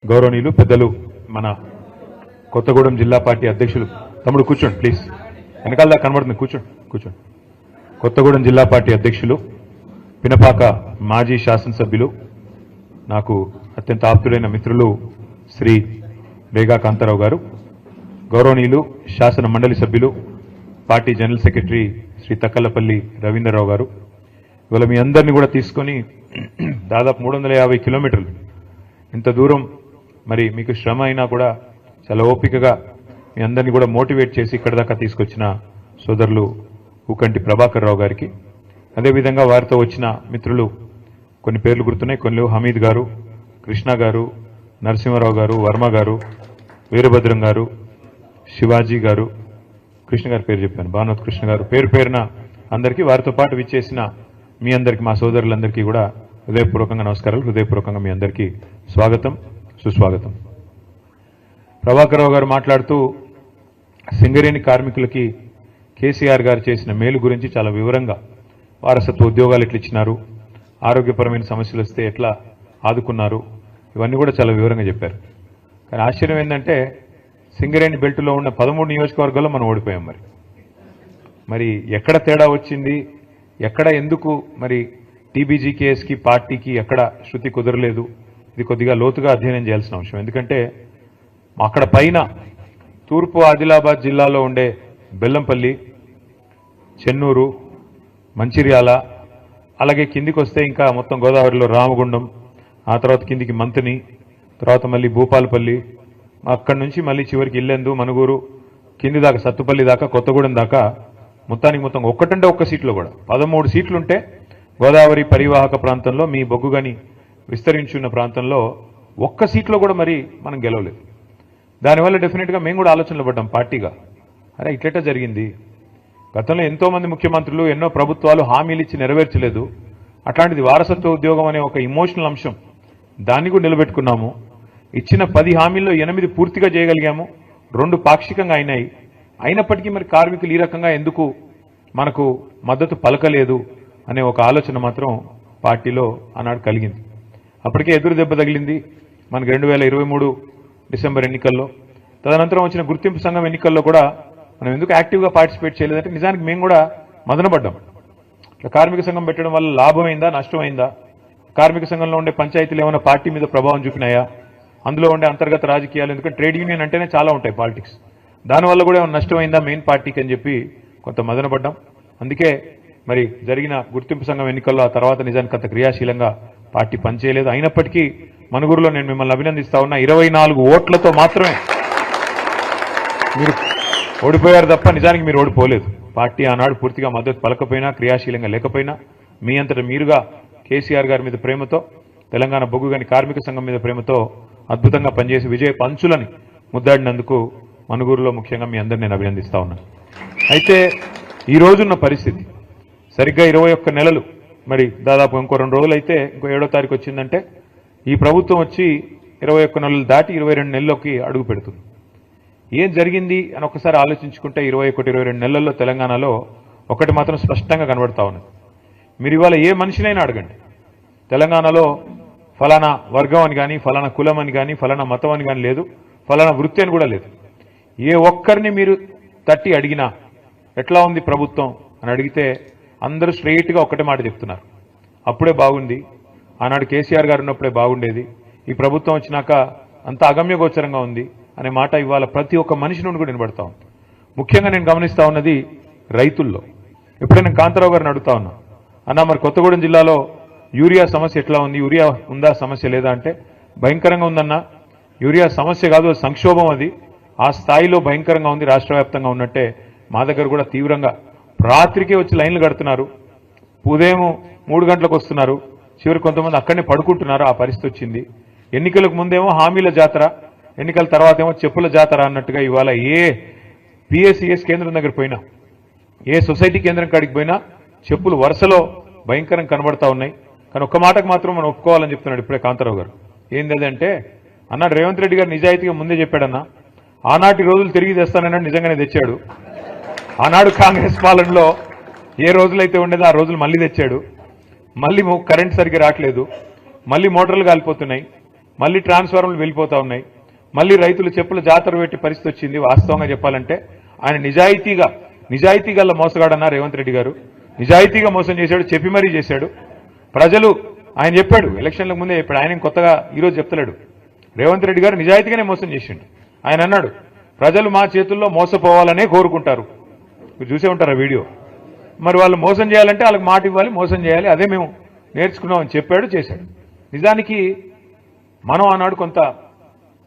గౌరవనీయులు పెద్దలు మన కొత్తగూడెం జిల్లా పార్టీ అధ్యక్షులు తమ్ముడు కూర్చోండి ప్లీజ్ వెనకాల దాకా కనబడుతుంది కూర్చోండి కొత్తగూడెం జిల్లా పార్టీ అధ్యక్షులు పినపాక మాజీ శాసనసభ్యులు నాకు అత్యంత ఆప్తుడైన మిత్రులు శ్రీ రేగా కాంతారావు గారు, గౌరవనీయులు శాసన మండలి సభ్యులు party general secretary Shri Takkalapalli Ravindra Rao గారు, ఇవాళ మీ అందరినీ కూడా తీసుకొని దాదాపు 350 కిలోమీటర్లు ఇంత దూరం మరి మీకు శ్రమ అయినా కూడా చాలా ఓపికగా మీ అందరినీ కూడా మోటివేట్ చేసి ఇక్కడ దాకా తీసుకొచ్చిన సోదరులు ఊకంటి ప్రభాకర్ రావు గారికి, అదేవిధంగా వారితో వచ్చిన మిత్రులు కొన్ని పేర్లు గుర్తున్నాయి, కొన్ని హమీద్ గారు, కృష్ణ గారు, నరసింహారావు గారు, వర్మ గారు, వీరభద్రం గారు, శివాజీ గారు, కృష్ణ గారి పేరు చెప్పాను, భానువత్ కృష్ణ గారు, పేరు పేరున అందరికీ వారితో పాటు విచ్చేసిన మీ అందరికీ మా సోదరులందరికీ కూడా హృదయపూర్వకంగా నమస్కారాలు, హృదయపూర్వకంగా మీ అందరికీ స్వాగతం సుస్వాగతం. ప్రభాకర్ రావు గారు మాట్లాడుతూ సింగరేణి కార్మికులకి కేసీఆర్ గారు చేసిన మేలు గురించి చాలా వివరంగా వారసత్వ ఉద్యోగాలు ఎట్లా ఇచ్చినారు, ఆరోగ్యపరమైన సమస్యలు వస్తే ఎట్లా ఆదుకున్నారు, ఇవన్నీ కూడా చాలా వివరంగా చెప్పారు. కానీ ఆశ్చర్యం ఏంటంటే సింగరేణి బెల్ట్లో ఉన్న 13 నియోజకవర్గాల్లో మనం ఓడిపోయాం. మరి ఎక్కడ తేడా వచ్చింది, ఎక్కడ ఎందుకు మరి టీబీజీకేఎస్కి పార్టీకి ఎక్కడ శృతి కుదరలేదు, ఇది కొద్దిగా లోతుగా అధ్యయనం చేయాల్సిన అంశం. ఎందుకంటే అక్కడ పైన తూర్పు ఆదిలాబాద్ జిల్లాలో ఉండే బెల్లంపల్లి, చెన్నూరు, మంచిర్యాల, అలాగే కిందికి వస్తే ఇంకా మొత్తం గోదావరిలో రామగుండం, ఆ తర్వాత కిందికి మంతిని, తర్వాత మళ్ళీ భూపాలపల్లి, అక్కడి నుంచి మళ్ళీ చివరికి ఇల్లెందు, మనుగూరు, కింది దాకా సత్తుపల్లి దాకా కొత్తగూడెం దాకా మొత్తానికి మొత్తం ఒక్కటంటే ఒక్క సీట్లో కూడా 13 సీట్లుంటే గోదావరి పరివాహక ప్రాంతంలో మీ బొగ్గుగని విస్తరించున్న ప్రాంతంలో ఒక్క సీట్లో కూడా మరి మనం గెలవలేదు. దానివల్ల డెఫినెట్గా మేము కూడా ఆలోచనలు పడ్డాం పార్టీగా, అరే ఇట్లెట్లా జరిగింది, గతంలో ఎంతోమంది ముఖ్యమంత్రులు ఎన్నో ప్రభుత్వాలు హామీలు ఇచ్చి నెరవేర్చలేదు, అట్లాంటిది వారసత్వ ఉద్యోగం అనే ఒక ఇమోషనల్ అంశం దాన్ని కూడా నిలబెట్టుకున్నాము. ఇచ్చిన 10 హామీల్లో 8 పూర్తిగా చేయగలిగాము, 2 పాక్షికంగా అయినాయి. అయినప్పటికీ మరి కార్మికులు ఈ రకంగా ఎందుకు మనకు మద్దతు పలకలేదు అనే ఒక ఆలోచన మాత్రం పార్టీలో ఆనాడు కలిగింది. అప్పటికే ఎదురు దెబ్బ తగిలింది మనకు 2023 డిసెంబర్ ఎన్నికల్లో. తదనంతరం వచ్చిన గుర్తింపు సంఘం ఎన్నికల్లో కూడా మనం ఎందుకు యాక్టివ్గా పార్టిసిపేట్ చేయలేదంటే నిజానికి మేము కూడా మదనపడ్డాం. కార్మిక సంఘం పెట్టడం వల్ల లాభమైందా నష్టమైందా, కార్మిక సంఘంలో ఉండే పంచాయతీలు ఏమైనా పార్టీ మీద ప్రభావం చూపినాయా, అందులో ఉండే అంతర్గత రాజకీయాలు, ఎందుకంటే ట్రేడ్ యూనియన్ అంటేనే చాలా ఉంటాయి పాలిటిక్స్, దానివల్ల కూడా ఏమైనా నష్టమైందా మెయిన్ పార్టీకి అని చెప్పి కొంత మదనపడ్డాం. అందుకే మరి జరిగిన గుర్తింపు సంఘం ఎన్నికల్లో ఆ తర్వాత నిజానికి అంత క్రియాశీలంగా పార్టీ పనిచేయలేదు. అయినప్పటికీ మనుగురులో నేను మిమ్మల్ని అభినందిస్తా ఉన్నా, 24 ఓట్లతో మాత్రమే మీరు ఓడిపోయారు తప్ప నిజానికి మీరు ఓడిపోలేదు. పార్టీ ఆనాడు పూర్తిగా మద్దతు పలకపోయినా, క్రియాశీలంగా లేకపోయినా మీ అంతటా మీరుగా కేసీఆర్ గారి మీద ప్రేమతో, తెలంగాణ బొగ్గుగని కార్మిక సంఘం మీద ప్రేమతో అద్భుతంగా పనిచేసి విజయ పంచులని ముద్దాడినందుకు మనుగూరులో ముఖ్యంగా మీ అందరిని నేను అభినందిస్తా ఉన్నాను. అయితే ఈ రోజున్న పరిస్థితి సరిగ్గా 21 నెలలు, మరి దాదాపు ఇంకో 2 రోజులు అయితే ఇంకో 7వ తారీఖు వచ్చిందంటే ఈ ప్రభుత్వం వచ్చి 21 నెలలు దాటి 22 నెలల్లోకి అడుగు పెడుతుంది. ఏం జరిగింది అని ఒకసారి ఆలోచించుకుంటే 21-22 నెలల్లో తెలంగాణలో ఒకటి మాత్రం స్పష్టంగా కనబడతా ఉన్నది. మీరు ఇవాళ ఏ మనిషినైనా అడగండి, తెలంగాణలో ఫలానా వర్గం అని కానీ, ఫలానా కులం అని కానీ, ఫలానా మతం అని కానీ లేదు, ఫలానా వృత్తి అని కూడా లేదు. ఏ ఒక్కరిని మీరు తట్టి అడిగినా ఎట్లా ఉంది ప్రభుత్వం అని అడిగితే అందరూ స్ట్రెయిట్గా ఒక్కటే మాట చెప్తున్నారు, అప్పుడే బాగుంది, ఆనాడు కేసీఆర్ గారు ఉన్నప్పుడే బాగుండేది, ఈ ప్రభుత్వం వచ్చినాక అంత అగమ్యగోచరంగా ఉంది అనే మాట ఇవాళ ప్రతి ఒక్క మనిషి నుండి కూడా వినబడతా ఉంది. ముఖ్యంగా నేను గమనిస్తా ఉన్నది రైతుల్లో. ఎప్పుడైనా నేను కాంతారావు గారిని అడుగుతా ఉన్నా, అన్న మరి కొత్తగూడెం జిల్లాలో యూరియా సమస్య ఎట్లా ఉంది, యూరియా ఉందా సమస్య లేదా అంటే భయంకరంగా ఉందన్నా, యూరియా సమస్య కాదు సంక్షోభం, అది ఆ స్థాయిలో భయంకరంగా ఉంది, రాష్ట్ర వ్యాప్తంగా ఉన్నట్టే మా దగ్గర కూడా తీవ్రంగా రాత్రికే వచ్చి లైన్లు కడుతున్నారు, ఉదయం 3 గంటలకు వస్తున్నారు, చివరి కొంతమంది అక్కడనే పడుకుంటున్నారు, ఆ పరిస్థితి వచ్చింది. ఎన్నికలకు ముందేమో హామీల జాతర, ఎన్నికల తర్వాత ఏమో చెప్పుల జాతర అన్నట్టుగా ఇవాళ ఏ పిఎస్సిఎస్ కేంద్రం దగ్గర పోయినా, ఏ సొసైటీ కేంద్రం కాడికి పోయినా చెప్పులు వరుసలో భయంకరంగా కనబడతా ఉన్నాయి. కానీ ఒక్క మాటకు మాత్రం మనం ఒప్పుకోవాలని చెప్తున్నాడు ఇప్పుడే కాంతారావు గారు. ఏంటంటే అన్నాడు రేవంత్ రెడ్డి గారు నిజాయితీగా ముందే చెప్పాడన్నా, ఆనాటి రోజులు తిరిగి తెస్తానన్నాడు, నిజంగానే తెచ్చాడు. ఆనాడు కాంగ్రెస్ పాలనలో ఏ రోజులైతే ఉండేదో ఆ రోజులు మళ్ళీ తెచ్చాడు. మళ్ళీ కరెంట్ సరిగ్గా రావట్లేదు, మళ్ళీ మోటార్లు కాలిపోతున్నాయి, మళ్ళీ ట్రాన్స్ఫార్మర్లు వెళ్ళిపోతా ఉన్నాయి, మళ్ళీ రైతులు చెప్పుల జాతర పెట్టి పరిస్థితి వచ్చింది. వాస్తవంగా చెప్పాలంటే ఆయన నిజాయితీ గల మోసగాడన్నారు రేవంత్ రెడ్డి గారు. నిజాయితీగా మోసం చేశాడు, చెప్పి మరీ చేశాడు. ప్రజలు ఆయన చెప్పాడు, ఎలక్షన్లకు ముందే చెప్పాడు, ఆయన కొత్తగా ఈరోజు చెప్తలేడు. రేవంత్ రెడ్డి గారు నిజాయితీగానే మోసం చేసిండు. ఆయన అన్నాడు, ప్రజలు మా చేతుల్లో మోసపోవాలనే కోరుకుంటారు. మీరు చూసే ఉంటారు ఆ వీడియో. మరి వాళ్ళు మోసం చేయాలంటే వాళ్ళకి మాట ఇవ్వాలి, మోసం చేయాలి, అదే మేము నేర్చుకున్నామని చెప్పాడు, చేశాడు. నిజానికి మనం ఆనాడు కొంత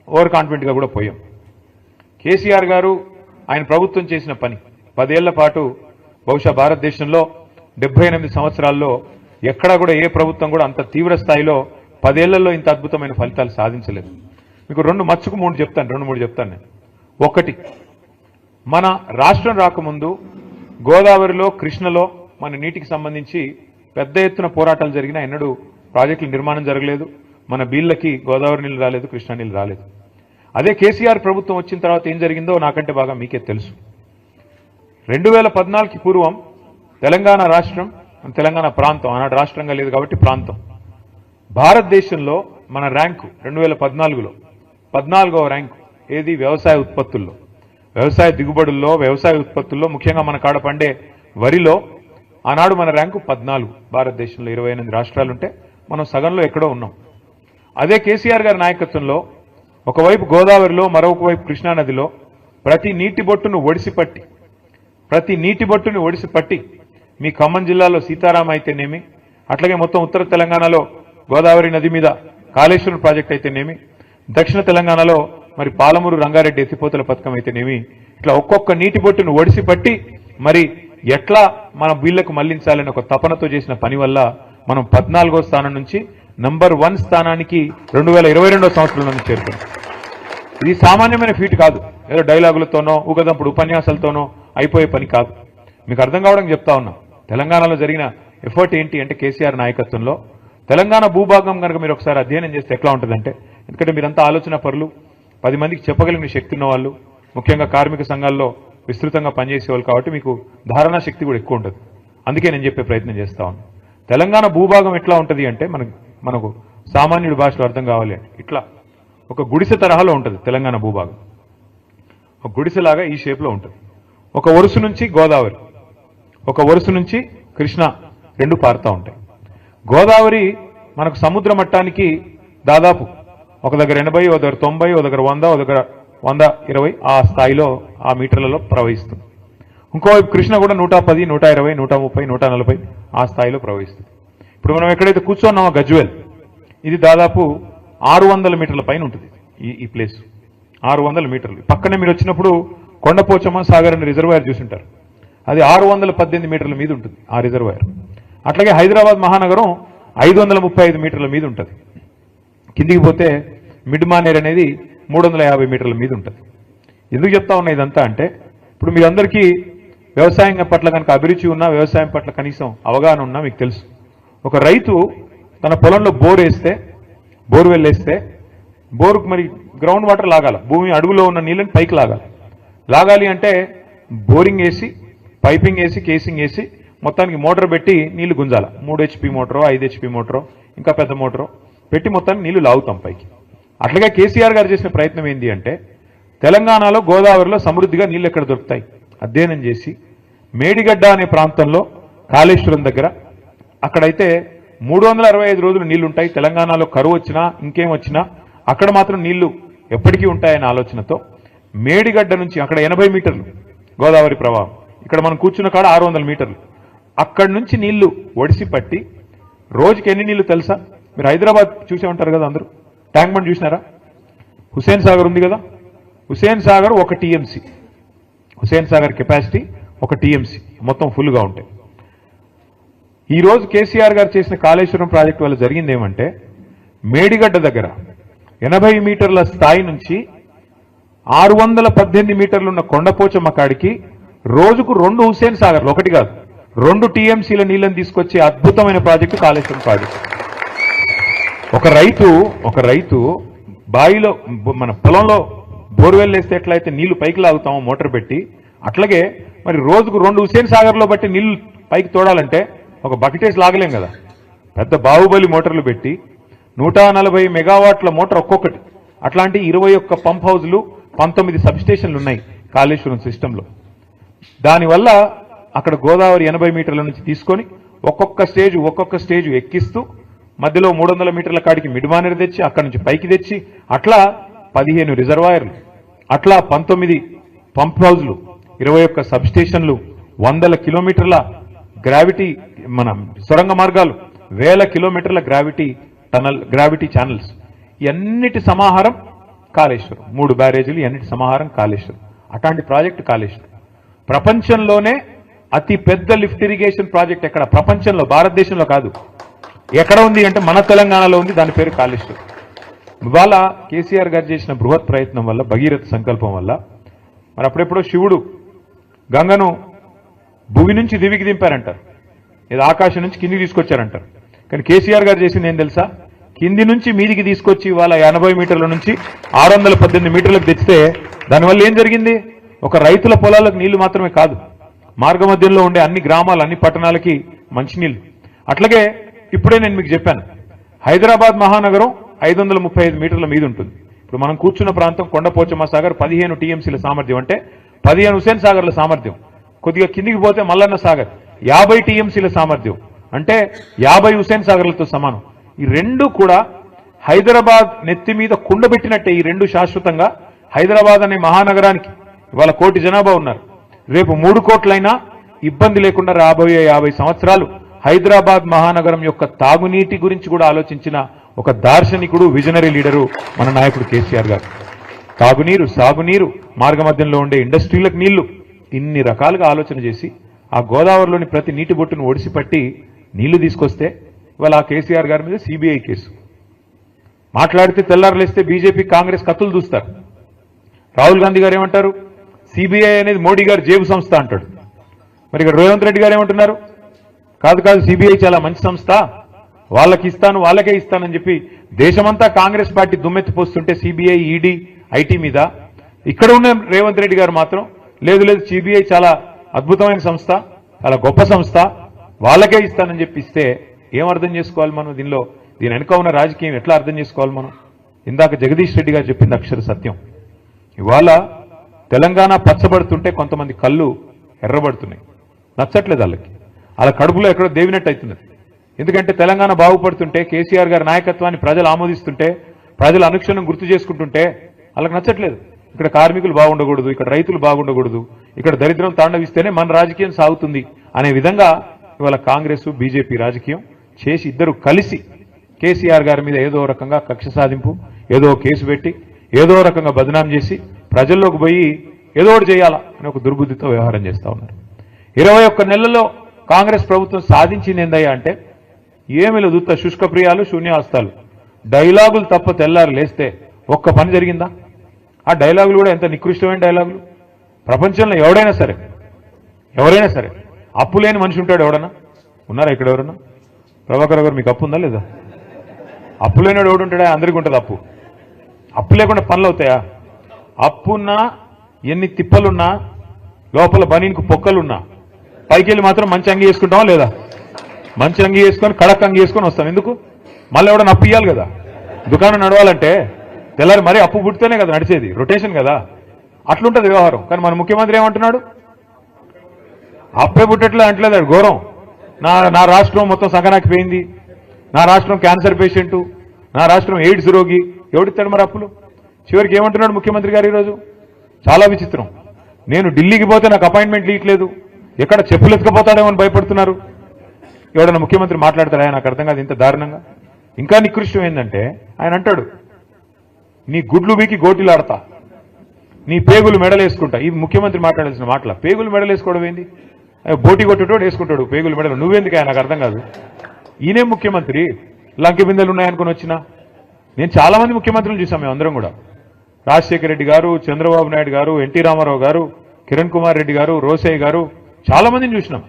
ఓవర్ కాన్ఫిడెంట్గా కూడా పోయాం. కేసీఆర్ గారు ఆయన ప్రభుత్వం చేసిన పని 10 ఏళ్ల పాటు బహుశా భారతదేశంలో 78 సంవత్సరాల్లో ఎక్కడా కూడా ఏ ప్రభుత్వం కూడా అంత తీవ్ర స్థాయిలో 10 ఏళ్లలో ఇంత అద్భుతమైన ఫలితాలు సాధించలేదు. మీకు 2 చెప్తాను నేను. ఒకటి, మన రాష్ట్రం రాకముందు గోదావరిలో, కృష్ణలో మన నీటికి సంబంధించి పెద్ద ఎత్తున పోరాటాలు జరిగినా ఎన్నడూ ప్రాజెక్టుల నిర్మాణం జరగలేదు. మన బీళ్ళకి గోదావరి నీళ్ళు రాలేదు, కృష్ణా నీళ్ళు రాలేదు. అదే కేసీఆర్ ప్రభుత్వం వచ్చిన తర్వాత ఏం జరిగిందో నాకంటే బాగా మీకే తెలుసు. 2014కి పూర్వం తెలంగాణ రాష్ట్రం, తెలంగాణ ప్రాంతం, ఆనాడు రాష్ట్రంగా లేదు కాబట్టి ప్రాంతం, భారతదేశంలో మన ర్యాంకు 2014లో 14వ ర్యాంకు. ఏది? వ్యవసాయ ఉత్పత్తుల్లో, వ్యవసాయ దిగుబడుల్లో, వ్యవసాయ ఉత్పత్తుల్లో, ముఖ్యంగా మన కాడ పండే వరిలో ఆనాడు మన ర్యాంకు 14. భారతదేశంలో 28 రాష్ట్రాలుంటే మనం సగంలో ఎక్కడో ఉన్నాం. అదే కేసీఆర్ గారి నాయకత్వంలో ఒకవైపు గోదావరిలో, మరొక వైపు కృష్ణానదిలో ప్రతి నీటి బొట్టును ఒడిసిపట్టి మీ ఖమ్మం జిల్లాలో సీతారాం అయితేనేమి, అట్లాగే మొత్తం ఉత్తర తెలంగాణలో గోదావరి నది మీద కాళేశ్వరం ప్రాజెక్ట్ అయితేనేమి, దక్షిణ తెలంగాణలో మరి పాలమూరు రంగారెడ్డి ఎత్తిపోతల పథకం అయితేనేమి, ఇట్లా ఒక్కొక్క నీటి బొట్టును ఒడిసిపట్టి మరి ఎట్లా మన వీళ్లకు మళ్లించాలని ఒక తపనతో చేసిన పని వల్ల మనం 14వ స్థానం నుంచి నంబర్ 1 స్థానానికి 2022వ సంవత్సరంలో చేరుకున్నాం. ఇది సామాన్యమైన ఫీట్ కాదు, ఏదో డైలాగులతోనో ఊగదంపుడు ఉపన్యాసాలతోనో అయిపోయే పని కాదు. మీకు అర్థం కావడానికి చెప్తా ఉన్నా. తెలంగాణలో జరిగిన ఎఫర్ట్ ఏంటి అంటే కేసీఆర్ నాయకత్వంలో తెలంగాణ భూభాగం కనుక మీరు ఒకసారి అధ్యయనం చేస్తే ఎట్లా ఉంటుందంటే, ఎందుకంటే మీరంతా ఆలోచన పరులు, 10 మందికి చెప్పగలిగిన శక్తి ఉన్న వాళ్ళు, ముఖ్యంగా కార్మిక సంఘాల్లో విస్తృతంగా పనిచేసేవాళ్ళు కాబట్టి మీకు ధారణా శక్తి కూడా ఎక్కువ ఉంటుంది. అందుకే నేను చెప్పే ప్రయత్నం చేస్తా ఉన్నాను. తెలంగాణ భూభాగం ఎట్లా ఉంటుంది అంటే మనకు సామాన్యుడి భాషలో అర్థం కావాలి అంటే ఇట్లా ఒక గుడిసె తరహాలో ఉంటుంది తెలంగాణ భూభాగం. ఒక గుడిసెలాగా ఈ షేప్లో ఉంటుంది. ఒక వరుస నుంచి గోదావరి, ఒక వరుస నుంచి కృష్ణ రెండు పారుతూ ఉంటాయి. గోదావరి మనకు సముద్ర మట్టానికి దాదాపు ఒక దగ్గర 80, ఒక దగ్గర 90, ఒక దగ్గర 100, ఒక దగ్గర 120 ఆ స్థాయిలో ఆ మీటర్లలో ప్రవహిస్తుంది. ఇంకోవైపు కృష్ణ కూడా 110, 120, 130, 140 ఆ స్థాయిలో ప్రవహిస్తుంది. ఇప్పుడు మనం ఎక్కడైతే కూర్చున్నామో గజ్వేల్, ఇది దాదాపు 600 మీటర్ల పైన ఉంటుంది. ఈ ప్లేస్ 600 మీటర్లు. పక్కనే మీరు వచ్చినప్పుడు కొండపోచమ్మ సాగర్ అనే రిజర్వాయర్ చూసింటారు. అది 618 మీటర్ల మీద ఉంటుంది ఆ రిజర్వాయర్. అట్లాగే హైదరాబాద్ మహానగరం 535 మీటర్ల మీద ఉంటుంది. కిందికి పోతే మిడ్ మానేర్ అనేది 350 మీటర్ల మీద ఉంటుంది. ఎందుకు చెప్తా ఉన్నా ఇదంతా అంటే, ఇప్పుడు మీ అందరికీ వ్యవసాయం పట్ల కనుక అభిరుచి ఉన్నా, వ్యవసాయం పట్ల కనీసం అవగాహన ఉన్నా మీకు తెలుసు, ఒక రైతు తన పొలంలో బోర్వెల్ వేస్తే బోరుకు మరి గ్రౌండ్ వాటర్ లాగాల, భూమి అడుగులో ఉన్న నీళ్ళని పైకి లాగాలి అంటే బోరింగ్ వేసి, పైపింగ్ వేసి, కేసింగ్ వేసి మొత్తానికి మోటార్ పెట్టి నీళ్లు గుంజాల. 3 HP మోటారో 5 HP మోటారో ఇంకా పెద్ద మోటారో పెట్టి మొత్తానికి నీళ్లు లాగుతాం పైకి. అట్లాగే కేసీఆర్ గారు చేసిన ప్రయత్నం ఏంటి అంటే, తెలంగాణలో గోదావరిలో సమృద్ధిగా నీళ్లు ఎక్కడ దొరుకుతాయి అధ్యయనం చేసి మేడిగడ్డ అనే ప్రాంతంలో కాళేశ్వరం దగ్గర అక్కడైతే 365 రోజులు నీళ్లు ఉంటాయి. తెలంగాణలో కరువు వచ్చినా ఇంకేం వచ్చినా అక్కడ మాత్రం నీళ్లు ఎప్పటికీ ఉంటాయనే ఆలోచనతో మేడిగడ్డ నుంచి అక్కడ 80 మీటర్లు గోదావరి ప్రవాహం, ఇక్కడ మనం కూర్చున్న కాడ 600 మీటర్లు, అక్కడి నుంచి నీళ్లు ఒడిసి పట్టి రోజుకి ఎన్ని నీళ్లు తెలుసా? మీరు హైదరాబాద్ చూసే ఉంటారు కదా అందరూ, ట్యాంక్ బండ్ చూసినారా? హుస్సేన్ సాగర్ ఉంది కదా, Hussain Sagar 1 TMC, Hussain Sagar capacity 1 TMC మొత్తం ఫుల్గా ఉంటాయి. ఈరోజు కేసీఆర్ గారు చేసిన కాళేశ్వరం ప్రాజెక్టు వల్ల జరిగింది ఏమంటే, మేడిగడ్డ దగ్గర 80 మీటర్ల స్థాయి నుంచి 618 మీటర్లున్న కొండపోచమ్మ కాడికి రోజుకు 2 హుస్సేన్ సాగర్లు, ఒకటి కాదు 2 TMCల నీళ్లను తీసుకొచ్చే అద్భుతమైన ప్రాజెక్టు కాళేశ్వరం ప్రాజెక్టు. ఒక రైతు బావిలో మన పొలంలో బోర్వెల్ వేస్తే ఎట్లయితే నీళ్లు పైకి లాగుతామో మోటార్ పెట్టి, అట్లాగే మరి రోజుకు 2 హుస్సేన్ సాగర్లో బట్టి నీళ్లు పైకి తోడాలంటే ఒక బకెటేసి లాగలేం కదా. పెద్ద బాహుబలి మోటార్లు పెట్టి 140 మెగావాట్ల మోటార్ ఒక్కొక్కటి. అట్లాంటి 21 పంప్ హౌజ్లు 19 సబ్ స్టేషన్లు ఉన్నాయి కాళేశ్వరం సిస్టంలో. దానివల్ల అక్కడ గోదావరి 80 మీటర్ల నుంచి తీసుకొని ఒక్కొక్క స్టేజ్ ఎక్కిస్తూ మధ్యలో 300 మీటర్ల కాడికి మిడ్మానర్ తెచ్చి అక్కడి నుంచి పైకి తెచ్చి అట్లా 15 రిజర్వాయర్లు, అట్లా 19 పంప్ హౌజ్లు, 21 సబ్ స్టేషన్లు, 100 కిలోమీటర్ల గ్రావిటీ మన సొరంగ మార్గాలు, 1000 కిలోమీటర్ల గ్రావిటీ ఛానల్స్, ఇవన్నిటి సమాహారం కాళేశ్వరం. 3 బ్యారేజీలు, ఇవన్నిటి సమాహారం కాళేశ్వరం. అట్లాంటి ప్రాజెక్టు కాళేశ్వరం ప్రపంచంలోనే అతి పెద్ద లిఫ్ట్ ఇరిగేషన్ ప్రాజెక్ట్ ఎక్కడ? ప్రపంచంలో, భారతదేశంలో కాదు. ఎక్కడ ఉంది అంటే మన తెలంగాణలో ఉంది. దాని పేరు కాళేశ్వరం. ఇవాళ కేసీఆర్ గారు చేసిన బృహత్ ప్రయత్నం వల్ల, భగీరథ సంకల్పం వల్ల, మరి అప్పుడెప్పుడో శివుడు గంగను భూమి నుంచి దివికి దింపారంటారు, ఇది ఆకాశం నుంచి కిందికి తీసుకొచ్చారంటారు. కానీ కేసీఆర్ గారు చేసింది ఏం తెలుసా? కింది నుంచి మీదికి తీసుకొచ్చి ఇవాళ 80 మీటర్ల నుంచి 618 మీటర్లకు తెచ్చితే దానివల్ల ఏం జరిగింది? ఒక రైతుల పొలాలకు నీళ్లు మాత్రమే కాదు, మార్గ మధ్యంలో ఉండే అన్ని గ్రామాలు, అన్ని పట్టణాలకి మంచినీళ్లు. అట్లాగే ఇప్పుడే నేను మీకు చెప్పాను, హైదరాబాద్ మహానగరం 535 మీటర్ల మీద ఉంటుంది. ఇప్పుడు మనం కూర్చున్న ప్రాంతం కొండపోచమ్మ సాగర్ 15 టీఎంసీల సామర్థ్యం, అంటే 15 హుసేన్ సాగర్ల సామర్థ్యం. కొద్దిగా కిందికి పోతే మల్లన్న సాగర్ 50 టీఎంసీల సామర్థ్యం, అంటే 50 హుసేన్ సాగర్లతో సమానం. ఈ రెండు కూడా హైదరాబాద్ నెత్తి మీద కుండబెట్టినట్టే. ఈ రెండు శాశ్వతంగా హైదరాబాద్ అనే మహానగరానికి ఇవాళ 1 కోటి జనాభా ఉన్నారు. రేపు 3 కోట్లైనా ఇబ్బంది లేకుండా రాబోయే 50 సంవత్సరాలు హైదరాబాద్ మహానగరం యొక్క తాగునీటి గురించి కూడా ఆలోచించిన ఒక దార్శనికుడు, విజనరీ లీడరు మన నాయకుడు కేసీఆర్ గారు. తాగునీరు, సాగునీరు, మార్గమధ్యంలో ఉండే ఇండస్ట్రీలకు నీళ్లు, ఇన్ని రకాలుగా ఆలోచన చేసి ఆ గోదావరిలోని ప్రతి నీటి బొట్టును ఒడిసిపట్టి నీళ్లు తీసుకొస్తే ఇవాళ ఆ కేసీఆర్ గారి మీద సిబిఐ కేసు. మాట్లాడితే తెల్లారులేస్తే బీజేపీ, కాంగ్రెస్ కత్తులు దూస్తారు. రాహుల్ గాంధీ గారు ఏమంటారు? సిబిఐ అనేది మోడీ గారు జేబు సంస్థ అంటాడు. మరి ఇక్కడ రేవంత్ రెడ్డి గారు ఏమంటున్నారు? కాదు సిబిఐ చాలా మంచి సంస్థ, వాళ్ళకే ఇస్తానని చెప్పి దేశమంతా కాంగ్రెస్ పార్టీ దుమ్మెత్తిపోస్తుంటే సిబిఐ, ఈడీ, ఐటీ మీద ఇక్కడ ఉన్న రేవంత్ రెడ్డి గారు మాత్రం లేదు సిబిఐ చాలా అద్భుతమైన సంస్థ, చాలా గొప్ప సంస్థ, వాళ్ళకే ఇస్తానని చెప్పి ఇస్తే ఏం అర్థం చేసుకోవాలి మనం? దీని వెనుక ఉన్న రాజకీయం ఎట్లా అర్థం చేసుకోవాలి మనం? ఇందాక జగదీష్ రెడ్డి గారు చెప్పింది అక్షర సత్యం. ఇవాళ తెలంగాణ పచ్చబడుతుంటే కొంతమంది కళ్ళు ఎర్రబడుతున్నాయి, నచ్చట్లేదు వాళ్ళకి. వాళ్ళ కడుపులో ఎక్కడో దేవినట్టు అవుతుంది. ఎందుకంటే తెలంగాణ బాగుపడుతుంటే, కేసీఆర్ గారి నాయకత్వాన్ని ప్రజలు ఆమోదిస్తుంటే, ప్రజలు అనుక్షణం గుర్తు చేసుకుంటుంటే వాళ్ళకి నచ్చట్లేదు. ఇక్కడ కార్మికులు బాగుండకూడదు, ఇక్కడ రైతులు బాగుండకూడదు, ఇక్కడ దరిద్రం తాండవిస్తేనే మన రాజకీయం సాగుతుంది అనే విధంగా ఇవాళ కాంగ్రెస్, బీజేపీ రాజకీయం చేసి ఇద్దరు కలిసి కేసీఆర్ గారి మీద ఏదో రకంగా కక్ష సాధింపు, ఏదో కేసు పెట్టి, ఏదో రకంగా బదనాం చేసి ప్రజల్లోకి పోయి ఏదో ఒకటి చేయాలా అని ఒక దుర్బుద్ధితో వ్యవహారం చేస్తా ఉన్నారు. 21 నెలల్లో కాంగ్రెస్ ప్రభుత్వం సాధించింది ఏందయ్యా అంటే ఏమీ లేదు, ఉత్త శుష్కప్రియాలు, శూన్యహస్తాలు, డైలాగులు తప్ప తెల్లారు లేస్తే ఒక్క పని జరిగిందా? ఆ డైలాగులు కూడా ఎంత నికృష్టమైన డైలాగులు. ప్రపంచంలో ఎవరైనా సరే అప్పు లేని మనిషి ఉంటాడు ఎవడన్నా? ఉన్నారా ఇక్కడ ఎవరన్నా? ప్రభాకర్ గారు మీకు అప్పు ఉందా లేదా? అప్పు లేనివాడు ఎవడు ఉంటాడా? అందరికీ ఉంటుంది అప్పు. అప్పు లేకుండా పనులు అవుతాయా? అప్పున్నా, ఎన్ని తిప్పలున్నా, లోపల బనీనికి పొక్కలున్నా, పైకి వెళ్ళి మాత్రం మంచి అంగి వేసుకుంటామా లేదా? మంచి అంగి వేసుకొని కడక్ అంగి వేసుకొని వస్తాం. ఎందుకు? మళ్ళీ ఎవడన్నా అప్పు ఇవ్వాలి కదా. దుకాణం నడవాలంటే తెల్లారి మరీ అప్పు పుట్టితేనే కదా నడిచేది, రొటేషన్ కదా, అట్లుంటుంది వ్యవహారం. కానీ మన ముఖ్యమంత్రి ఏమంటున్నాడు? అప్పే పుట్టట్లే అంటలేదు, ఘోరం. నా రాష్ట్రం మొత్తం సంగనాకిపోయింది, నా రాష్ట్రం క్యాన్సర్ పేషెంటు, నా రాష్ట్రం ఎయిడ్స్ రోగి, ఎవడిస్తాడు మరి అప్పులు? చివరికి ఏమంటున్నాడు ముఖ్యమంత్రి గారు ఈరోజు? చాలా విచిత్రం. నేను ఢిల్లీకి పోతే నాకు అపాయింట్మెంట్ ఇవ్వట్లేదు, ఎక్కడ చెప్పులు ఎత్తుకపోతాడేమో అని భయపడుతున్నారు. ఎవడన్నా ముఖ్యమంత్రి మాట్లాడతాడా? నాకు అర్థం కాదు ఇంత దారుణంగా. ఇంకా నికృష్టం ఏంటంటే ఆయన అంటాడు, నీ గుడ్లు బీకి గోటిలు ఆడతా, నీ పేగులు మెడలేసుకుంటా. ఇది ముఖ్యమంత్రి మాట్లాడాల్సిన మాటల. పేగులు మెడలేసుకోవడం ఏంది? బోటి కొట్టేటోడు వేసుకుంటాడు పేగులు మెడలు, నువ్వెందుకు? నాకు అర్థం కాదు. ఈయనే ముఖ్యమంత్రి, లంకె బిందెలు ఉన్నాయనుకుని వచ్చినా. నేను చాలా మంది ముఖ్యమంత్రులు చూసాం మేము అందరం కూడా. రాజశేఖర రెడ్డి గారు, చంద్రబాబు నాయుడు గారు, ఎన్టీ రామారావు గారు, కిరణ్ కుమార్ రెడ్డి గారు, రోసయ్య గారు, చాలా మందిని చూసినాం.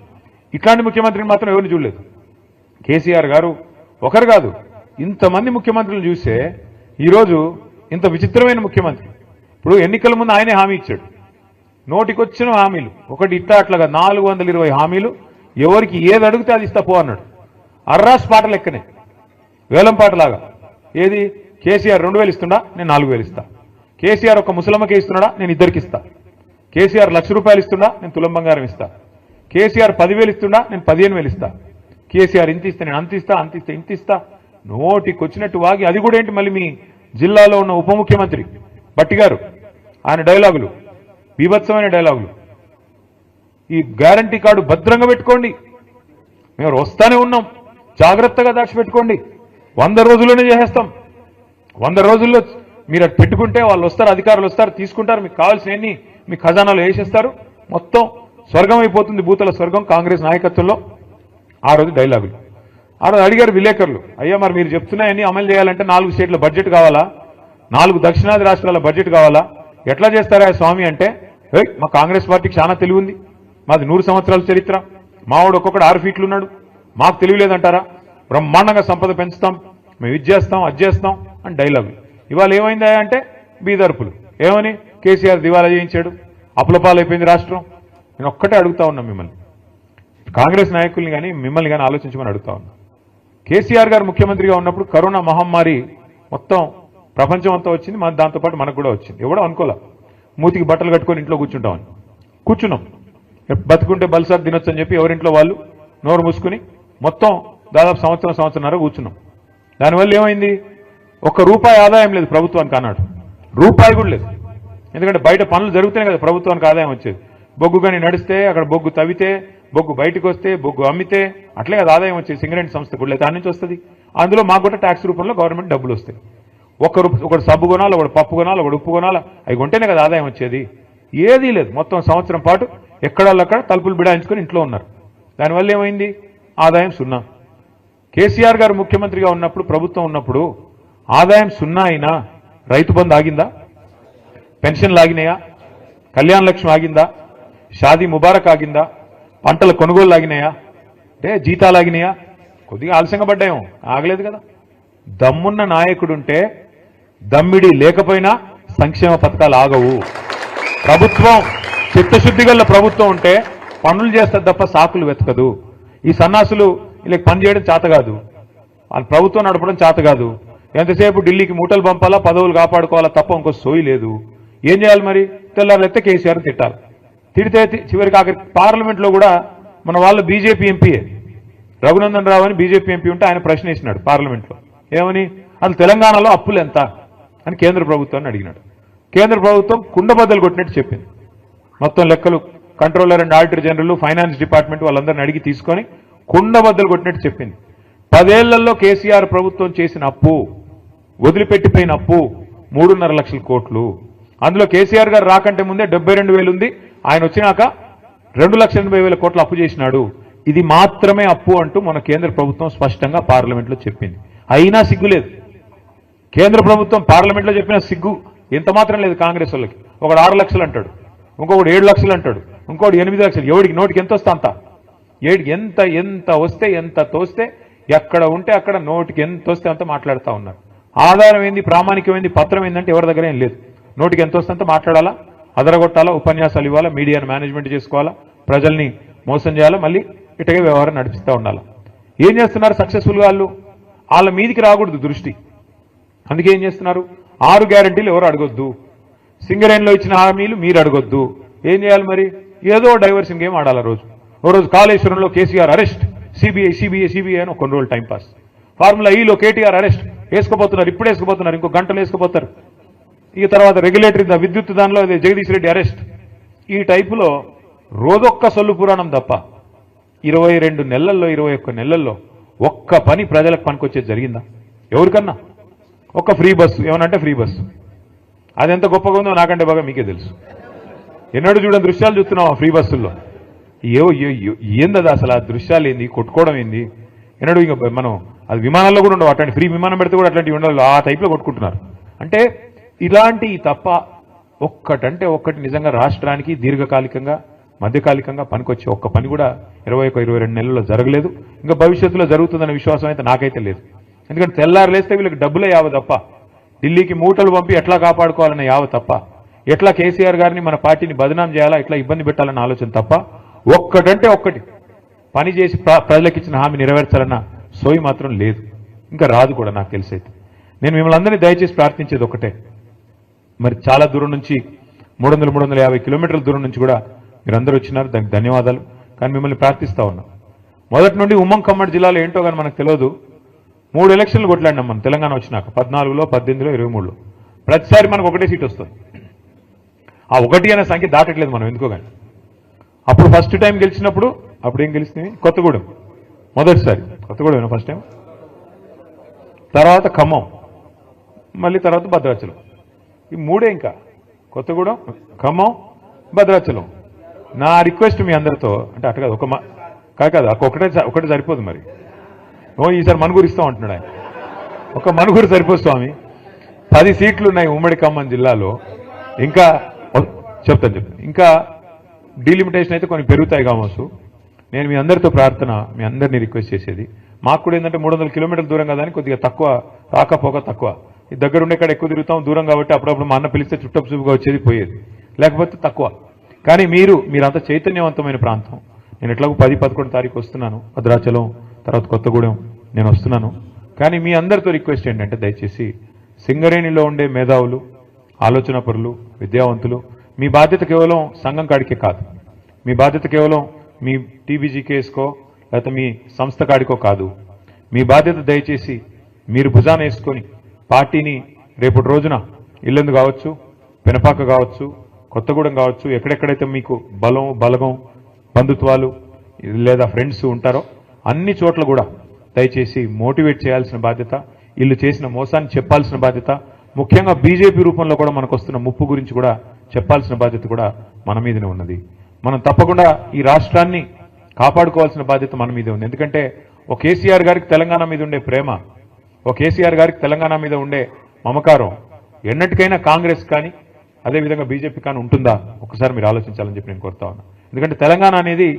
ఇట్లాంటి ముఖ్యమంత్రిని మాత్రం ఎవరిని చూడలేదు. కేసీఆర్ గారు ఒకరు కాదు, ఇంతమంది ముఖ్యమంత్రులు చూస్తే ఈరోజు ఇంత విచిత్రమైన ముఖ్యమంత్రి. ఇప్పుడు ఎన్నికల ముందు ఆయనే హామీ ఇచ్చాడు, నోటికొచ్చిన హామీలు, ఒకటి ఇట్లా అట్లాగా 420 హామీలు, ఎవరికి ఏది అడిగితే అది ఇస్తా పో అన్నాడు. అర్రాస్ పాట లెక్కనే, వేలం పాటలాగా. ఏది కేసీఆర్ 2000 ఇస్తుండా, నేను 4000 ఇస్తా. కేసీఆర్ ఒక ముసలమ్మకే ఇస్తున్నాడా, నేను ఇద్దరికి ఇస్తా. కేసీఆర్ ₹1,00,000 ఇస్తుండా, నేను తులం బంగారం ఇస్తా. కేసీఆర్ 10,000 ఇస్తుండా, నేను 15,000 ఇస్తా. కేసీఆర్ ఇంత ఇస్తే నేను అంత ఇస్తా, అంత ఇస్తే ఇంత ఇస్తా. నోటికి వచ్చినట్టు వాగి, అది కూడా ఏంటి మళ్ళీ మీ జిల్లాలో ఉన్న ఉప ముఖ్యమంత్రి భట్టి గారు, ఆయన డైలాగులు బీభత్సమైన డైలాగులు. ఈ గ్యారంటీ కార్డు భద్రంగా పెట్టుకోండి, మేము వస్తానే ఉన్నాం, జాగ్రత్తగా దాచిపెట్టుకోండి, 100 రోజుల్లోనే చేసేస్తాం. 100 రోజుల్లో మీరు అది పెట్టుకుంటే వాళ్ళు వస్తారు, అధికారులు వస్తారు, తీసుకుంటారు, మీకు కావాల్సినవన్నీ మీ ఖజానాలో వేసేస్తారు, మొత్తం స్వర్గం అయిపోతుంది, భూతల స్వర్గం కాంగ్రెస్ నాయకత్వంలో. ఆ రోజు డైలాగులు. ఆ రోజు అడిగారు విలేకరులు, అయ్యా మరి మీరు చెప్తున్నాయని అమలు చేయాలంటే 4 స్టేట్ల బడ్జెట్ కావాలా, 4 దక్షిణాది రాష్ట్రాల బడ్జెట్ కావాలా, ఎట్లా చేస్తారా స్వామి అంటే, మా కాంగ్రెస్ పార్టీకి చాలా తెలివి ఉంది, మాది 100 సంవత్సరాల చరిత్ర, మావాడు ఒక్కొక్కడు 6 ఫీట్లు ఉన్నాడు, మాకు తెలియలేదంటారా, బ్రహ్మాండంగా సంపద పెంచుతాం, మేము ఇది చేస్తాం అది చేస్తాం అని డైలాగులు. ఇవాళ ఏమైందా అంటే బీదర్పులు. ఏమని కేసీఆర్ దివాలా చేయించాడు, అప్పులపాలైపోయింది రాష్ట్రం. నేను ఒక్కటే అడుగుతా ఉన్నా మిమ్మల్ని, కాంగ్రెస్ నాయకుల్ని కానీ మిమ్మల్ని కానీ ఆలోచించమని అడుగుతా ఉన్నా. కేసీఆర్ గారు ముఖ్యమంత్రిగా ఉన్నప్పుడు కరోనా మహమ్మారి మొత్తం ప్రపంచం అంతా వచ్చింది, దాంతోపాటు మనకు కూడా వచ్చింది. ఎవడో అనుకోలే మూతికి బట్టలు కట్టుకొని ఇంట్లో కూర్చుంటామని. కూర్చున్నాం, బతుకుంటే బల్సార్ తినొచ్చు అని చెప్పి ఎవరింట్లో వాళ్ళు నోరు మూసుకుని మొత్తం దాదాపు సంవత్సరంన్నర కూర్చున్నాం. దానివల్ల ఏమైంది, ₹1 ఆదాయం లేదు ప్రభుత్వానికి అన్నాడు, రూపాయి కూడా లేదు. ఎందుకంటే బయట పనులు జరుగుతూనే కదా ప్రభుత్వానికి ఆదాయం వచ్చేది. బొగ్గు కానీ నడిస్తే, అక్కడ బొగ్గు తవ్వితే, బొగ్గు బయటకు వస్తే, బొగ్గు అమ్మితే అట్లే కదా ఆదాయం వచ్చేది. సింగరేణి సంస్థ కూడా దాని నుంచి వస్తుంది. అందులో మాకు కూడా ట్యాక్స్ రూపంలో గవర్నమెంట్ డబ్బులు వస్తాయి. ఒకడు సబ్బు కొనాలి, ఒకడు పప్పు కొనాలి, ఒకడు ఉప్పు కొనాలి, అవి కొంటేనే కదా ఆదాయం వచ్చేది. ఏదీ లేదు. మొత్తం సంవత్సరం పాటు ఎక్కడక్కడ తలుపులు బిడాయించుకొని ఇంట్లో ఉన్నారు. దానివల్ల ఏమైంది, ఆదాయం 0. కేసీఆర్ గారు ముఖ్యమంత్రిగా ఉన్నప్పుడు, ప్రభుత్వం ఉన్నప్పుడు ఆదాయం 0 అయినా రైతు బంధు ఆగిందా, పెన్షన్లు ఆగినాయా, కళ్యాణ లక్ష్మి ఆగిందా, షాదీ ముబారక్ ఆగిందా, పంటల కొనుగోలు ఆగినాయా, అంటే జీతాలు ఆగినాయా, కొద్దిగా ఆలస్యంగా పడ్డాయేమో, ఆగలేదు కదా. దమ్మున్న నాయకుడుంటే, దమ్మిడి లేకపోయినా సంక్షేమ పథకాలు ఆగవు. ప్రభుత్వం చిత్తశుద్ధి గల ప్రభుత్వం ఉంటే పనులు చేస్తారు తప్ప సాకులు వెతకదు. ఈ సన్నాసులు వీళ్ళకి పని చేయడం చేత కాదు, వాళ్ళ ప్రభుత్వం నడపడం చేత కాదు. ఎంతసేపు ఢిల్లీకి మూటలు పంపాలా, పదవులు కాపాడుకోవాలా తప్ప ఇంకో సోయి లేదు. ఏం చేయాలి మరి, తెల్లారులైతే కేసీఆర్ తిట్టాలి, తిడితే చివరికి ఆఖరికి పార్లమెంట్లో కూడా మన వాళ్ళు బీజేపీ ఎంపీయే రఘునందన్ రావు అని బీజేపీ ఎంపీ ఉంటే ఆయన ప్రశ్న వేసినాడు పార్లమెంట్లో. ఏమని, అసలు తెలంగాణలో అప్పులు ఎంత అని కేంద్ర ప్రభుత్వాన్ని అడిగినాడు. కేంద్ర ప్రభుత్వం కుండబద్దలు కొట్టినట్టు చెప్పింది. మొత్తం లెక్కలు controller and auditor general, finance department వాళ్ళందరిని అడిగి తీసుకొని కుండబద్దలు కొట్టినట్టు చెప్పింది. 10 ఏళ్లలో కేసీఆర్ ప్రభుత్వం చేసిన అప్పు, వదిలిపెట్టిపోయిన అప్పు 3.5 లక్షల కోట్లు. అందులో కేసీఆర్ గారు రాకంటే ముందే 72,000 ఉంది, ఆయన వచ్చినాక 2,80,000 కోట్ల అప్పు చేసినాడు. ఇది మాత్రమే అప్పు అంటూ మన కేంద్ర ప్రభుత్వం స్పష్టంగా పార్లమెంట్లో చెప్పింది. అయినా సిగ్గులేదు. కేంద్ర ప్రభుత్వం పార్లమెంట్లో చెప్పిన సిగ్గు ఎంత మాత్రం లేదు కాంగ్రెస్ వాళ్ళకి. ఒకడు 6 లక్షలు అంటాడు, ఇంకొకడు 7 లక్షలు అంటాడు, ఇంకోటి 8 లక్షలు. ఎవడికి నోటికి ఎంత వస్తే అంత, ఎంత వస్తే ఎంత తోస్తే, ఎక్కడ ఉంటే అక్కడ నోటికి ఎంత వస్తే అంత మాట్లాడుతూ ఉన్నారు. ఆధారం ఏంది, ప్రామాణికమైంది, పత్రం ఏంటంటే ఎవరి దగ్గర ఏం లేదు. నోటికి ఎంత వస్తే అంత మాట్లాడాలా, అదరగొట్టాలా, ఉపన్యాసాలు ఇవ్వాలా, మీడియాను మేనేజ్మెంట్ చేసుకోవాలా, ప్రజల్ని మోసం చేయాలా, మళ్ళీ ఇటగే వ్యవహారం నడిపిస్తూ ఉండాలా. ఏం చేస్తున్నారు సక్సెస్ఫుల్గా వాళ్ళు, వాళ్ళ మీదికి రాకూడదు దృష్టి. అందుకే ఏం చేస్తున్నారు, 6 గ్యారంటీలు ఎవరు అడగొద్దు, సింగరేణిలో ఇచ్చిన హామీలు మీరు అడగొద్దు. ఏం చేయాలి మరి, ఏదో డైవర్షన్ గేమ్ ఆడాలి. ఓ రోజు కాళేశ్వరంలో కేసీఆర్ అరెస్ట్, సిబిఐ అని కొన్ని రోజులు టైంపాస్. ఫార్ములా ఈలో కేటీఆర్ అరెస్ట్, వేసుకోపోతున్నారు, ఇప్పుడు వేసుకోపోతున్నారు, ఇంకో గంటలు వేసుకోపోతారు. ఇక తర్వాత రెగ్యులేటరీ విద్యుత్ దానిలో అదే జగదీష్ రెడ్డి అరెస్ట్. ఈ టైపులో రోజొక్క సొల్లు పురాణం తప్ప 22 నెలల్లో 21 నెలల్లో ఒక్క పని ప్రజలకు పనికొచ్చేది జరిగిందా ఎవరికన్నా? ఒక్క ఫ్రీ బస్సు ఏమనంటే ఫ్రీ బస్సు, అది ఎంత గొప్పగా ఉందో నాకంటే బాగా మీకే తెలుసు. ఎన్నడూ చూడని దృశ్యాలు చూస్తున్నాం ఫ్రీ బస్సుల్లో. ఏందది అసలు, ఆ దృశ్యాలు ఏంది, కొట్టుకోవడం ఏంది, ఎన్నడూ ఇంకా మనం అది విమానాల్లో కూడా ఉండవు. అట్లాంటి ఫ్రీ విమానం పెడితే కూడా అట్లాంటివి ఉండాలి, ఆ టైప్లో కొట్టుకుంటున్నారు. అంటే ఇలాంటివి తప్ప ఒక్కటంటే ఒక్కటి నిజంగా రాష్ట్రానికి దీర్ఘకాలికంగా మధ్యకాలికంగా పనికొచ్చే ఒక్క పని కూడా 21-22 నెలల్లో జరగలేదు. ఇంకా భవిష్యత్తులో జరుగుతుందనే విశ్వాసం అయితే నాకైతే లేదు. ఎందుకంటే తెల్లారులేస్తే వీళ్ళకి డబ్బులే యావ తప్ప, ఢిల్లీకి మూటలు పంపి ఎట్లా కాపాడుకోవాలన్న యావ తప్ప, ఎట్లా కేసీఆర్ గారిని మన పార్టీని బదనాం చేయాలా, ఎట్లా ఇబ్బంది పెట్టాలన్న ఆలోచన తప్ప ఒక్కటంటే ఒక్కటి పని చేసి ప్రజలకు ఇచ్చిన హామీ నెరవేర్చాలన్న సోయి మాత్రం లేదు, ఇంకా రాదు కూడా నాకు తెలిసైతే. నేను మిమ్మల్ని అందరినీ దయచేసి ప్రార్థించేది ఒకటే, మరి చాలా దూరం నుంచి 350 కిలోమీటర్ల దూరం నుంచి కూడా మీరందరూ వచ్చినారు, దానికి ధన్యవాదాలు. కానీ మిమ్మల్ని ప్రార్థిస్తా ఉన్నా, మొదటి నుండి ఉమ్మడి ఖమ్మం జిల్లాలో ఏంటో కానీ మనకు తెలియదు, 3 ఎలక్షన్లు కొట్లాడినాం మనం తెలంగాణ వచ్చినాక, 14లో 18లో 23లో. ప్రతిసారి మనకు ఒకటే సీట్ వస్తుంది. ఆ 1 అనే సంఖ్య దాటట్లేదు మనం ఎందుకో కానీ. అప్పుడు ఫస్ట్ టైం గెలిచినప్పుడు అప్పుడు ఏం గెలిచింది? కొత్తగూడెం మొదటిసారి, కొత్తగూడెం ఫస్ట్ టైం, తర్వాత ఖమ్మం, మళ్ళీ తర్వాత భద్రాచలం. ఈ 3 ఇంకా కొత్తగూడెం, ఖమ్మం, భద్రాచలం. నా రిక్వెస్ట్ మీ అందరితో, అంటే అటు కాదు, కాదు ఒకటే సరిపోదు. మరి ఈసారి మనుగురు ఇస్తాం అంటున్నాడు ఆయన. ఒక మనుగురు సరిపోదు స్వామి, 10 సీట్లు ఉన్నాయి ఉమ్మడి ఖమ్మం జిల్లాలో. ఇంకా చెప్తాను, ఇంకా డీలిమిటేషన్ అయితే కొన్ని పెరుగుతాయి కావచ్చు. నేను మీ అందరితో ప్రార్థన, మీ అందరినీ రిక్వెస్ట్ చేసేది, మాకు కూడా ఏంటంటే 300 కిలోమీటర్ల దూరం కదా అని కొద్దిగా తక్కువ, రాకపోక తక్కువ. ఈ దగ్గర ఉండే కాడ ఎక్కువ తిరుగుతాం, దూరం కాబట్టి అప్పుడప్పుడు మా అన్న పిలిస్తే చుట్టపు చూపుగా వచ్చేది పోయేది, లేకపోతే తక్కువ. కానీ మీరంతా చైతన్యవంతమైన ప్రాంతం. నేను ఎట్లాగో 10-11 తారీఖు వస్తున్నాను, భద్రాచలం తర్వాత కొత్తగూడెం నేను వస్తున్నాను. కానీ మీ అందరితో రిక్వెస్ట్ ఏంటంటే దయచేసి సింగరేణిలో ఉండే మేధావులు, ఆలోచన పరులు, విద్యావంతులు, మీ బాధ్యత కేవలం సంఘం కాడికే కాదు, మీ బాధ్యత కేవలం మీ టీబీజీకేసుకో లేకపోతే మీ సంస్థ కాడికో కాదు. మీ బాధ్యత దయచేసి మీరు భుజాన వేసుకొని పార్టీని రేపటి రోజున ఇల్లందు కావచ్చు, పెనపాక కావచ్చు, కొత్తగూడెం కావచ్చు, ఎక్కడెక్కడైతే మీకు బలగం బంధుత్వాలు లేదా ఫ్రెండ్స్ ఉంటారో అన్ని చోట్ల కూడా దయచేసి మోటివేట్ చేయాల్సిన బాధ్యత, వీళ్ళు చేసిన మోసాన్ని చెప్పాల్సిన బాధ్యత, ముఖ్యంగా బీజేపీ రూపంలో కూడా మనకు వస్తున్న ముప్పు గురించి కూడా చెప్పాల్సిన బాధ్యత కూడా మన మీదనే ఉన్నది. మనం తప్పకుండా ఈ రాష్ట్రాన్ని కాపాడుకోవాల్సిన బాధ్యత మన మీదే ఉంది. ఎందుకంటే ఒక కేసీఆర్ గారికి తెలంగాణ మీద ఉండే ప్రేమ, ఒక కేసీఆర్ గారికి తెలంగాణ మీద ఉండే మమకారం ఎన్నటికైనా కాంగ్రెస్ కానీ అదేవిధంగా బీజేపీ కానీ ఉంటుందా ఒకసారి మీరు ఆలోచించాలని చెప్పి నేను కోరుతా ఉన్నా. ఎందుకంటే తెలంగాణ అనేది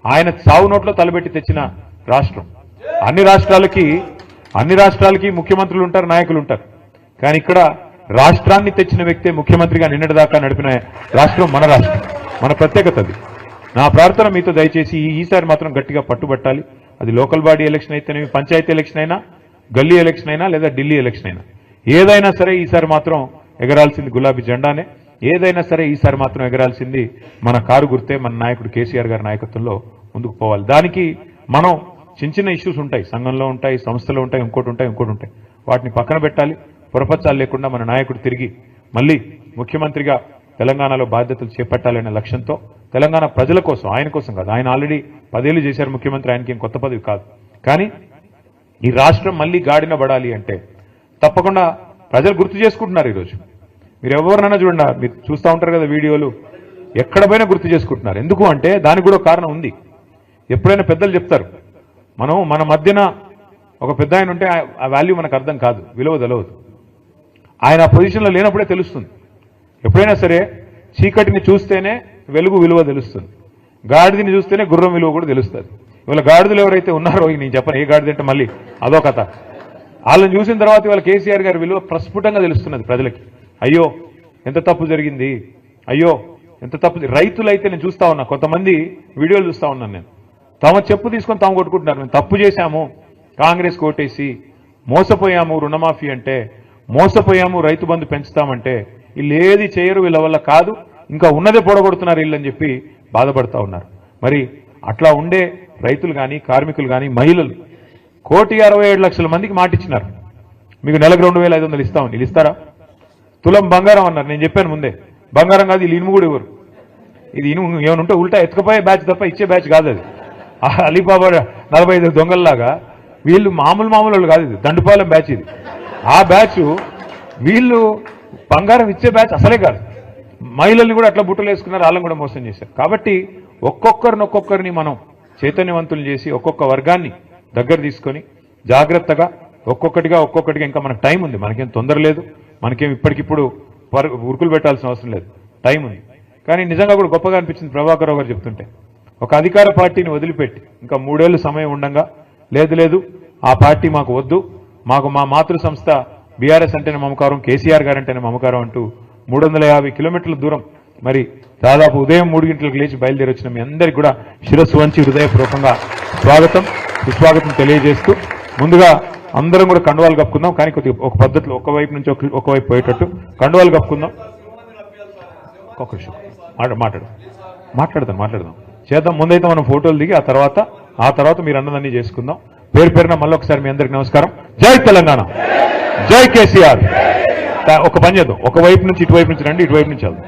ఆయన చావు నోట్లో తలబెట్టి తెచ్చిన రాష్ట్రం. అన్ని రాష్ట్రాలకి ముఖ్యమంత్రులు ఉంటారు, నాయకులు ఉంటారు. కానీ ఇక్కడ రాష్ట్రాన్ని తెచ్చిన వ్యక్తే ముఖ్యమంత్రిగా నిన్నటిదాకా నడిపిన రాష్ట్రం మన రాష్ట్రం, మన ప్రత్యేకత అది. నా ప్రార్థన మీతో దయచేసి ఈసారి మాత్రం గట్టిగా పట్టుబట్టాలి. అది లోకల్ బాడీ ఎలక్షన్ అయితేనేమి, పంచాయతీ ఎలక్షన్ అయినా, గల్లీ ఎలక్షన్ అయినా లేదా ఢిల్లీ ఎలక్షన్ అయినా, ఏదైనా సరే ఈసారి మాత్రం ఎగరాల్సింది గులాబీ జెండానే. ఏదైనా సరే ఈసారి మాత్రం ఎగరాల్సింది మన కారు గుర్తే, మన నాయకుడు కేసీఆర్ గారి నాయకత్వంలో ముందుకు పోవాలి. దానికి మనం చిన్న ఇష్యూస్ ఉంటాయి, సంఘంలో ఉంటాయి, సంస్థలో ఉంటాయి, ఇంకోటి ఉంటాయి. వాటిని పక్కన పెట్టాలి. పొరపచ్చాలు లేకుండా మన నాయకుడు తిరిగి మళ్ళీ ముఖ్యమంత్రిగా తెలంగాణలో బాధ్యతలు చేపట్టాలనే లక్ష్యంతో తెలంగాణ ప్రజల కోసం, ఆయన కోసం కాదు, ఆయన ఆల్రెడీ 10 ఏళ్ళు చేశారు ముఖ్యమంత్రి, ఆయనకి ఏం కొత్త పదవి కాదు. కానీ ఈ రాష్ట్రం మళ్ళీ గాడిన పడాలి అంటే తప్పకుండా ప్రజలు గుర్తు చేసుకుంటున్నారు. ఈరోజు మీరు ఎవరినైనా చూడండి, మీరు చూస్తూ ఉంటారు కదా వీడియోలు, ఎక్కడ పోయినా గుర్తు చేసుకుంటున్నారు. ఎందుకు అంటే దానికి కూడా కారణం ఉంది. ఎప్పుడైనా పెద్దలు చెప్తారు, మన మధ్యన ఒక పెద్ద ఆయన ఉంటే ఆ వాల్యూ మనకు అర్థం కాదు, విలువ తెలవదు. ఆయన ఆ పొజిషన్లో లేనప్పుడే తెలుస్తుంది. ఎప్పుడైనా సరే చీకటిని చూస్తేనే వెలుగు విలువ తెలుస్తుంది, గాడిదని చూస్తేనే గుర్రం విలువ కూడా తెలుస్తుంది. ఇవాళ గాడిదలు ఎవరైతే ఉన్నారో, నేను చెప్పను ఏ గాడిద అంటే మళ్ళీ అదో కథ, వాళ్ళని చూసిన తర్వాత ఇవాళ కేసీఆర్ గారి విలువ ప్రస్ఫుటంగా తెలుస్తున్నది ప్రజలకి. అయ్యో ఎంత తప్పు జరిగింది, అయ్యో ఎంత తప్పు. రైతులైతే నేను చూస్తా ఉన్నా, కొంతమంది వీడియోలు చూస్తా ఉన్నాను నేను, తమ చెప్పు తీసుకొని తాము కొట్టుకుంటున్నారు. మేము తప్పు చేశాము, కాంగ్రెస్ కోటేసి మోసపోయాము, రుణమాఫీ అంటే మోసపోయాము, రైతు బంధు పెంచుతామంటే వీళ్ళు ఏది చేయరు, వీళ్ళ వల్ల కాదు, ఇంకా ఉన్నదే పొడగొడుతున్నారు వీళ్ళని చెప్పి బాధపడతా ఉన్నారు. మరి అట్లా ఉండే రైతులు కానీ, కార్మికులు కానీ, మహిళలు 1,67,00,000 మందికి మాటిచ్చినారు, మీకు నెలకు 2,500 ఇస్తామని. వీళ్ళు ఇస్తారా? తులం బంగారం అన్నారు. నేను చెప్పాను ముందే, బంగారం కాదు, వీళ్ళు ఇనుము కూడా ఇవ్వరు. ఇది ఇనుము ఏమైనా ఉంటే ఉల్టా ఎత్తుకపోయే బ్యాచ్ తప్ప ఇచ్చే బ్యాచ్ కాదు అది. అలీబాబా 45 దొంగల్లాగా వీళ్ళు మామూలు వాళ్ళు కాదు, ఇది దండుపాలెం బ్యాచ్ ఇది. ఆ బ్యాచ్ వీళ్ళు బంగారం ఇచ్చే బ్యాచ్ అసలే కాదు. మహిళల్ని కూడా అట్లా బుట్టలు వేసుకున్నారు, వాళ్ళని కూడా మోసం చేశారు. కాబట్టి ఒక్కొక్కరిని మనం చైతన్యవంతులు చేసి ఒక్కొక్క వర్గాన్ని దగ్గర తీసుకొని జాగ్రత్తగా ఒక్కొక్కటిగా ఇంకా మనకు టైం ఉంది, మనకేం తొందర లేదు, మనకేం ఇప్పటికిప్పుడు ఉరుకులు పెట్టాల్సిన అవసరం లేదు, టైం ఉంది. కానీ నిజంగా కూడా గొప్పగా అనిపించింది ప్రభాకర్ రావు గారు చెప్తుంటే, ఒక అధికార పార్టీని వదిలిపెట్టి ఇంకా 3 ఏళ్ళు సమయం ఉండగా లేదు ఆ పార్టీ మాకు వద్దు, మాకు మా మాతృ సంస్థ బీఆర్ఎస్ అంటేనే మమకారం, కేసీఆర్ గారు అంటేనే మమకారం అంటూ 350 కిలోమీటర్ల దూరం మరి దాదాపు ఉదయం 3 గంటలకు లేచి బయలుదేరి వచ్చిన మీ అందరికీ కూడా శిరస్సు వంచి హృదయపూర్వకంగా సుస్వాగతం తెలియజేస్తూ ముందుగా అందరం కూడా కండువాలు కప్పుకుందాం, కానీ కొద్దిగా ఒక పద్ధతిలో ఒకవైపు నుంచి ఒకవైపు పోయేటట్టు కండువాలు కప్పుకుందాం. ఒక్క నిమిషం మాట్లాడదాం చేద్దాం. ముందైతే మనం ఫోటోలు దిగి ఆ తర్వాత మీరు అన్నదాన్ని చేసుకుందాం. పేరు పేరున మళ్ళీ ఒకసారి మీ అందరికి నమస్కారం. జై తెలంగాణ, జై కేసీఆర్. ఒక పని చేద్దాం, ఒకవైపు నుంచి ఇటువైపు నుంచి రండి, ఇటువైపు నుంచి వెళ్దాం.